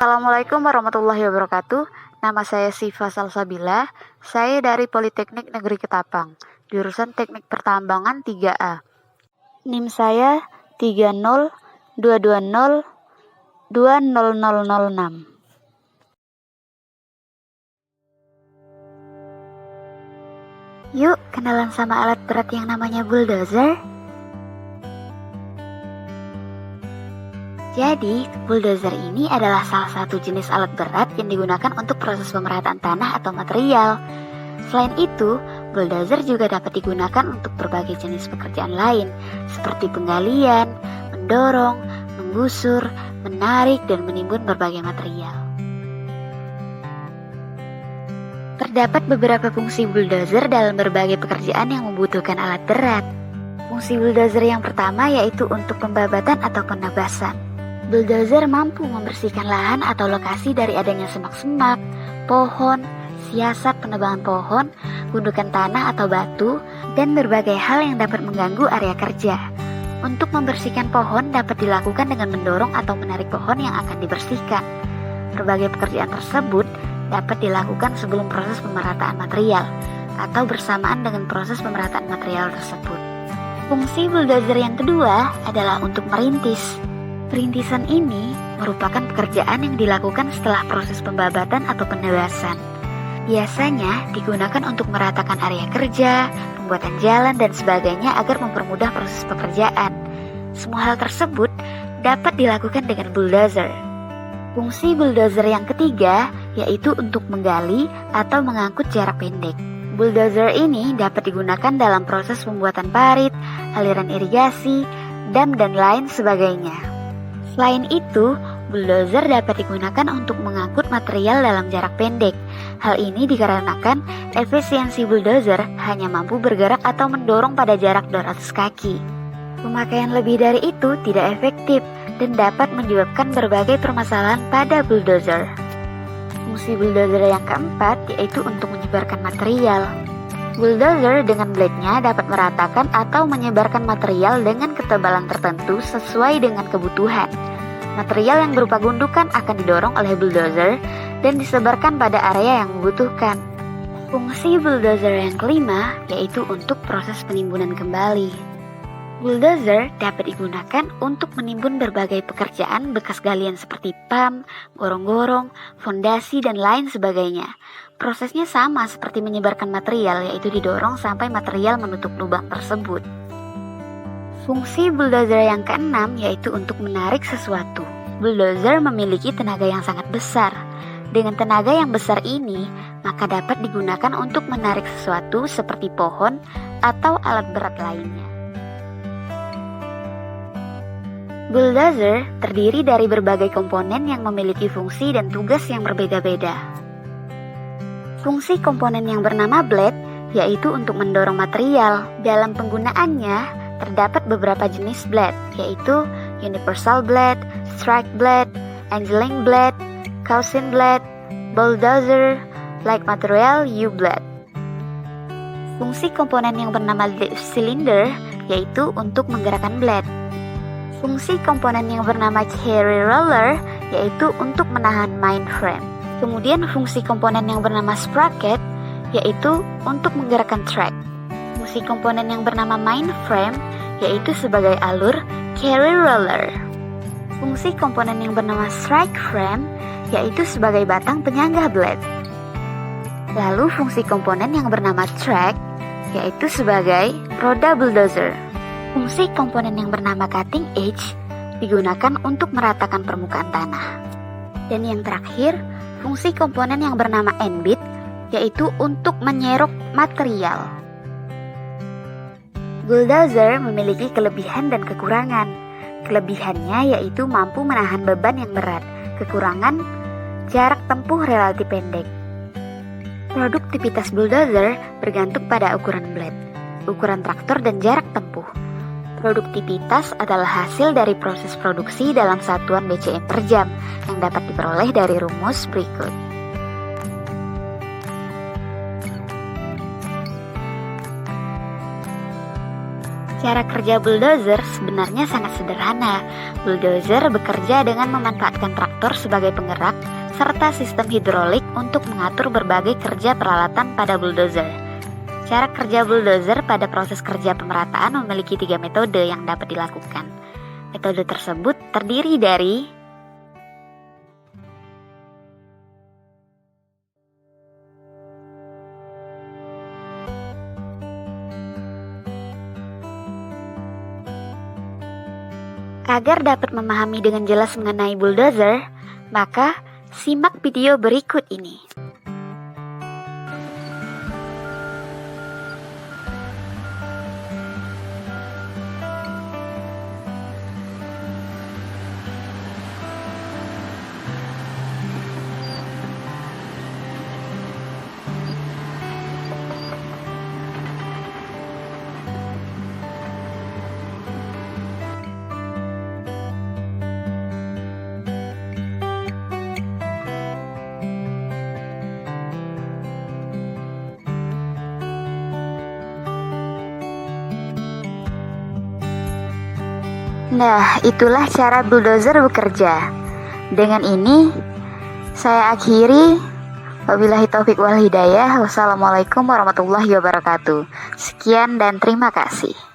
Assalamualaikum warahmatullahi wabarakatuh. Nama saya Siva Salsabila. Saya dari Politeknik Negeri Ketapang, jurusan Teknik Pertambangan 3A. NIM saya 3022020006. Yuk, kenalan sama alat berat yang namanya bulldozer. Jadi, bulldozer ini adalah salah satu jenis alat berat yang digunakan untuk proses pemerataan tanah atau material. Selain itu, bulldozer juga dapat digunakan untuk berbagai jenis pekerjaan lain, seperti penggalian, mendorong, menggusur, menarik, dan menimbun berbagai material. Terdapat beberapa fungsi bulldozer dalam berbagai pekerjaan yang membutuhkan alat berat. Fungsi bulldozer yang pertama yaitu untuk pembabatan atau penebasan. Bulldozer mampu membersihkan lahan atau lokasi dari adanya semak-semak, pohon, siasat penebangan pohon, gundukan tanah atau batu, dan berbagai hal yang dapat mengganggu area kerja. Untuk membersihkan pohon dapat dilakukan dengan mendorong atau menarik pohon yang akan dibersihkan. Berbagai pekerjaan tersebut dapat dilakukan sebelum proses pemerataan material atau bersamaan dengan proses pemerataan material tersebut. Fungsi bulldozer yang kedua adalah untuk merintis. Perintisan ini merupakan pekerjaan yang dilakukan setelah proses pembabatan atau penebasan. Biasanya digunakan untuk meratakan area kerja, pembuatan jalan, dan sebagainya agar mempermudah proses pekerjaan. Semua hal tersebut dapat dilakukan dengan bulldozer. Fungsi bulldozer yang ketiga yaitu untuk menggali atau mengangkut jarak pendek. Bulldozer ini dapat digunakan dalam proses pembuatan parit, aliran irigasi, dam, dan lain sebagainya. Selain itu, bulldozer dapat digunakan untuk mengangkut material dalam jarak pendek. Hal ini dikarenakan efisiensi bulldozer hanya mampu bergerak atau mendorong pada jarak 200 kaki. Pemakaian lebih dari itu tidak efektif dan dapat menyebabkan berbagai permasalahan pada bulldozer. Fungsi bulldozer yang keempat yaitu untuk menyebarkan material. Bulldozer dengan blade-nya dapat meratakan atau menyebarkan material dengan ketebalan tertentu sesuai dengan kebutuhan. Material yang berupa gundukan akan didorong oleh bulldozer dan disebarkan pada area yang membutuhkan. Fungsi bulldozer yang kelima yaitu untuk proses penimbunan kembali. Bulldozer dapat digunakan untuk menimbun berbagai pekerjaan bekas galian seperti pam, gorong-gorong, fondasi, dan lain sebagainya. Prosesnya sama seperti menyebarkan material, yaitu didorong sampai material menutup lubang tersebut. Fungsi bulldozer yang keenam yaitu untuk menarik sesuatu. Bulldozer memiliki tenaga yang sangat besar. Dengan tenaga yang besar ini, maka dapat digunakan untuk menarik sesuatu seperti pohon atau alat berat lainnya. Bulldozer terdiri dari berbagai komponen yang memiliki fungsi dan tugas yang berbeda-beda. Fungsi komponen yang bernama blade yaitu untuk mendorong material. Dalam penggunaannya, terdapat beberapa jenis blade yaitu universal blade, strike blade, angling blade, cousin blade, bulldozer, like material U-blade. Fungsi komponen yang bernama leaf cylinder yaitu untuk menggerakkan blade. Fungsi komponen yang bernama carry roller yaitu untuk menahan mainframe. Kemudian fungsi komponen yang bernama sprocket yaitu untuk menggerakkan track. Fungsi komponen yang bernama mainframe yaitu sebagai alur carry roller. Fungsi komponen yang bernama strike frame yaitu sebagai batang penyangga blade. Lalu fungsi komponen yang bernama track yaitu sebagai roda bulldozer. Fungsi komponen yang bernama cutting edge digunakan untuk meratakan permukaan tanah. Dan yang terakhir, fungsi komponen yang bernama end bit yaitu untuk menyerok material. Bulldozer memiliki kelebihan dan kekurangan. Kelebihannya yaitu mampu menahan beban yang berat. Kekurangan, jarak tempuh relatif pendek. Produktivitas bulldozer bergantung pada ukuran blade, ukuran traktor, dan jarak tempuh. Produktivitas adalah hasil dari proses produksi dalam satuan BCM per jam yang dapat diperoleh dari rumus berikut. Cara kerja bulldozer sebenarnya sangat sederhana. Bulldozer bekerja dengan memanfaatkan traktor sebagai penggerak serta sistem hidrolik untuk mengatur berbagai kerja peralatan pada bulldozer. Cara kerja bulldozer pada proses kerja pemerataan memiliki 3 metode yang dapat dilakukan. Metode tersebut terdiri dari Agar dapat memahami dengan jelas mengenai bulldozer, maka simak video berikut ini. Nah, itulah cara bulldozer bekerja. Dengan ini, saya akhiri. Wabillahi taufik wal hidayah. Wassalamualaikum warahmatullahi wabarakatuh. Sekian dan terima kasih.